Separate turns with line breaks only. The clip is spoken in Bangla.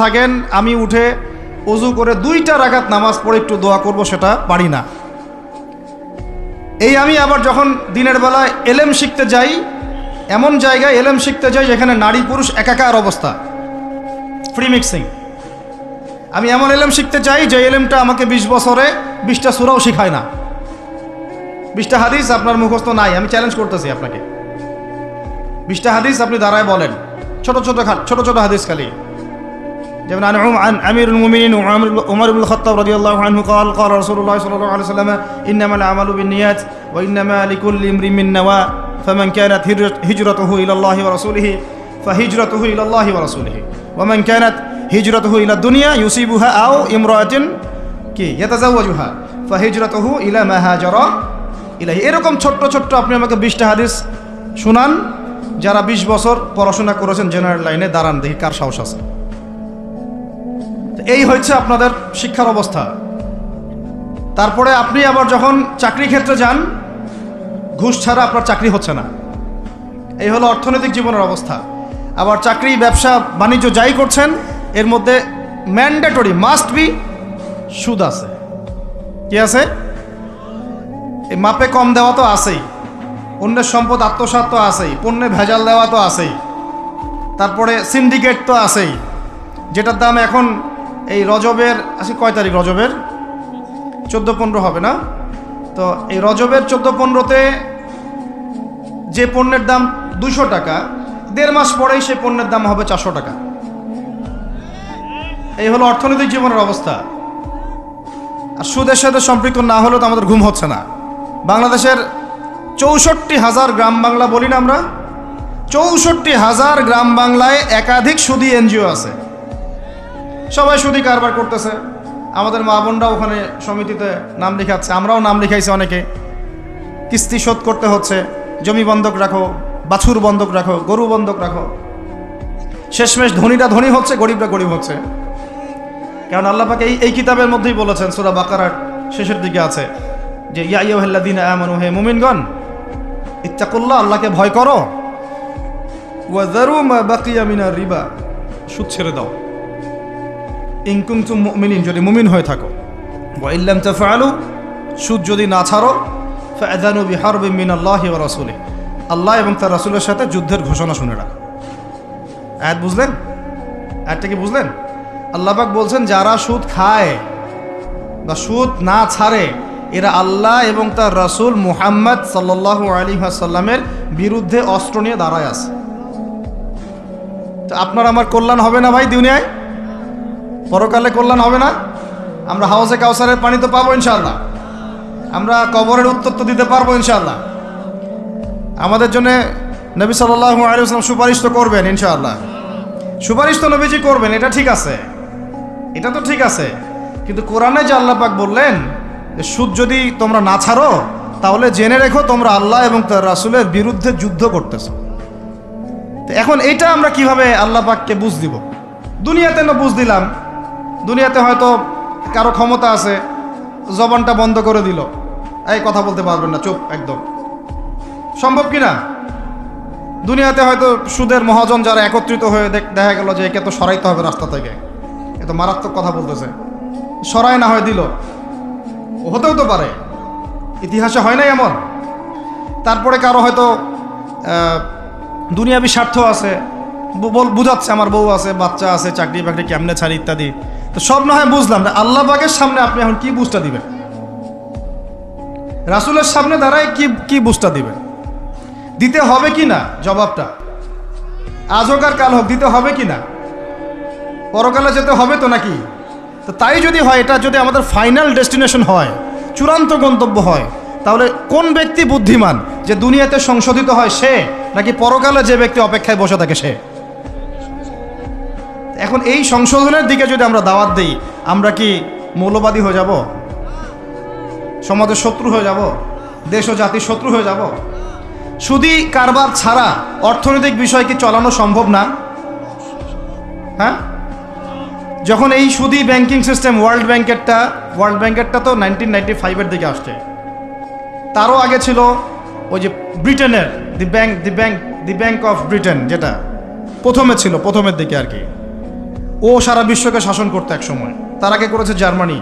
থাকেন আমি উঠে ওযু করে 2টা রাকাত নামাজ পড়ে একটু দোয়া করব, সেটা পারি না। এই আমি আবার যখন দিনের বেলায় এলেম শিখতে যাই, এমন জায়গায় এলেম শিখতে যাই যেখানে নারী পুরুষ একাকার অবস্থা, ফ্রি মিক্সিং। আমি এমন এলেম শিখতে চাই যে এলেমটা আমাকে 20 বছরে 20টা সূরাও শেখায় না, 20টা হাদিস আপনার মুখস্থ নাই। আমি চ্যালেঞ্জ করতেছি আপনাকে, 20টা হাদিস আপনি দাঁড়ায় বলেন, ছোট ছোট হাদিস খালি। যেমন عن أمير المؤمنين عمر بن الخطاب رضي الله عنه قال قال رسول الله صلى الله عليه وسلم إنما الأعمال بالنيات وإنما لكل امرئ ما نوى فمن كانت هجرته إلى الله ورسوله فهجرته إلى الله ورسوله ومن كانت هجرته إلى الدنيا يصيبها أو امرأة يتزوجها فهجرته إلى ما هاجر إليه। এরকম ছোট্ট আপনি আমাকে 20টা হাদিস শুনান, যারা 20 বছর পড়াশোনা করেছেন জেনারেল লাইনে, দাঁড়ান দেখি কার সাহস আছে। এই হচ্ছে আপনাদের শিক্ষার অবস্থা। তারপরে আপনি আবার যখন চাকরি ক্ষেত্রে যান, ঘুষ ছাড়া আপনার চাকরি হচ্ছে না। এই হলো অর্থনৈতিক জীবনের অবস্থা। আবার চাকরি, ব্যবসা, বাণিজ্য যাই করছেন, এর মধ্যে ম্যান্ডেটরি মাস্ট বি সুদ আছে। কি আছে? এই মাপে কম দেওয়া তো আছেই, অন্যের সম্পদ আত্মসাৎ তো আছেই, পণ্যে ভেজাল দেওয়া তো আছেই, তারপরে সিন্ডিকেট তো আছেই, যেটার দাম এখন এই রজবের কয় তারিখ? রজবের 14-15 হবে না? তো এই রজবের 14-15তে যে পণ্যের দাম 200 টাকা, 1.5 মাস পরেই সেই পণ্যের দাম হবে 400 টাকা। এই হলো অর্থনৈতিক জীবনের অবস্থা। আর সুদের সাথে সম্পৃক্ত না হলে তো আমাদের ঘুম হচ্ছে না। বাংলাদেশের 64,000 গ্রাম বাংলা বলি না আমরা, 64,000 গ্রাম বাংলায় একাধিক সুদী এনজিও আছে, সবাই সুদী কারবার করতেছে। আমাদের মা বোনরা ওখানে সমিতিতে নাম লিখাচ্ছে, আমরাও নাম লিখাইছি অনেকে। কিস্তি শোধ করতে হচ্ছে, জমি বন্ধক রাখো, বাছুর বন্ধক রাখো, গরু বন্ধক রাখো। শেষমেশ ধনীরা ধনী হচ্ছে, গরিবরা গরিব হচ্ছে। কারণ আল্লাহ পাক এই কিতাবের মধ্যেই বলেছেন, সূরা বাকারার শেষের দিকে আছে যে ইয়া আইয়ুহাল্লাযীনা আমানু, হে মুমিনগণ, ইত্তাকুল্লাহ, আল্লাহকে ভয় করো, ওয়া যারু মা বাকিয়া মিনার রিবা, সুদ ছেড়ে দাও, ইন কুনতুম মুমিনিন, যদি মুমিন হয়ে থাকো, ওয়া ইল্লাম তাফআলু, সুদ যদি না ছাড়ো, ফাআযানু বিহারবিন মিনাল্লাহি ওয়া রাসূলিহি, আল্লাহ এবং তার রাসূলের সাথে যুদ্ধের ঘোষণা শুনে রাখো। আয়াত বুঝলেন? আয়াতটা কি বুঝলেন? আল্লাহ পাক বলছেন যারা সুদ খায় বা সুদ না ছাড়ে, এরা আল্লাহ এবং তার রাসূল মুহাম্মদ সাল্লাল্লাহু আলাইহি ওয়াসাল্লামের বিরুদ্ধে অস্ত্র নিয়ে দাঁড়ায় আছে। তো আপনার আমার কল্যাণ হবে না ভাই? দুনিয়ায় পরকালে কল্যাণ হবে না? আমরা হাউজে কাউসারের পানি তো পাবো ইনশাআল্লাহ, আমরা কবরের উত্তর তো দিতে পারবো ইনশাআল্লাহ। আমাদের জন্য নবী সাল্লাল্লাহু আলাইহি ওয়াসাল্লাম সুপারিশ তো করবেন ইনশাআল্লাহ, সুপারিশ তো নবীজি করবেন, এটা ঠিক আছে, এটা তো ঠিক আছে। কিন্তু কোরআনে যে আল্লাহ পাক বললেন যে সুদ যদি তোমরা না ছাড়ো, তাহলে জেনে রেখো তোমরা আল্লাহ এবং তার রাসূলের বিরুদ্ধে যুদ্ধ করতেছো। তো এখন এইটা আমরা কিভাবে আল্লাহ পাককে বুঝ দিব? দুনিয়াতে না বুঝ দিলাম, দুনিয়াতে হয়তো কারো ক্ষমতা আছে, জবানটা বন্ধ করে দিল, এই কথা বলতে পারবেন না, চুপ একদম, সম্ভব কি না? দুনিয়াতে হয়তো সুদের মহাজন যারা একত্রিত হয়ে দেখা গেল যে একে তো সরাইতে হবে রাস্তা থেকে, এ তো মারাত্মক কথা বলতেছে, সরাই না হয় দিল, হতেও তো পারে, ইতিহাসে হয় নাই এমন। তারপরে কারো হয়তো দুনিয়াবি স্বার্থ আছে, বুঝাচ্ছে আমার বউ আছে, বাচ্চা আছে, চাকরি বাকরি কেমনে ছাড়ি ইত্যাদি। তো সব না হয় বুঝলাম, আল্লাহ পাকের সামনে আপনি এখন কি বুঝটা দিবেন? রাসূলের সামনে দাঁড়ায় কি বুঝটা দিবেন? দিতে হবে কি না জবাবটা? আজ হোক আর কাল হোক দিতে হবে কি না? পরকালে যেতে হবে তো নাকি? তো তাই যদি হয়, এটা যদি আমাদের ফাইনাল ডেস্টিনেশন হয়, চূড়ান্ত গন্তব্য হয়, তাহলে কোন ব্যক্তি বুদ্ধিমান, যে দুনিয়াতে সংশোধিত হয় সে, নাকি পরকালে যে ব্যক্তি অপেক্ষায় বসে থাকে সে? এখন এই সংশোধনের দিকে যদি আমরা দাওয়াত দিই, আমরা কি মৌলবাদী হয়ে যাব? সমাজের শত্রু হয়ে যাব? দেশ ও জাতির শত্রু হয়ে যাব? সুদী কারবার ছাড়া অর্থনৈতিক বিষয় কি চালানো সম্ভব না? হ্যাঁ, যখন এই সুদী ব্যাংকিং সিস্টেম, ওয়ার্ল্ড ব্যাংকেরটা তো 1995-এর দিকে আসছে, তারও আগে ছিল ওই যে ব্রিটেনের দি ব্যাংক অফ ব্রিটেন, যেটা প্রথমে ছিল, প্রথমের দিকে আর কি। ও সারা বিশ্বকে শাসন করতে এক সময়, তার আগে করেছে জার্মানি।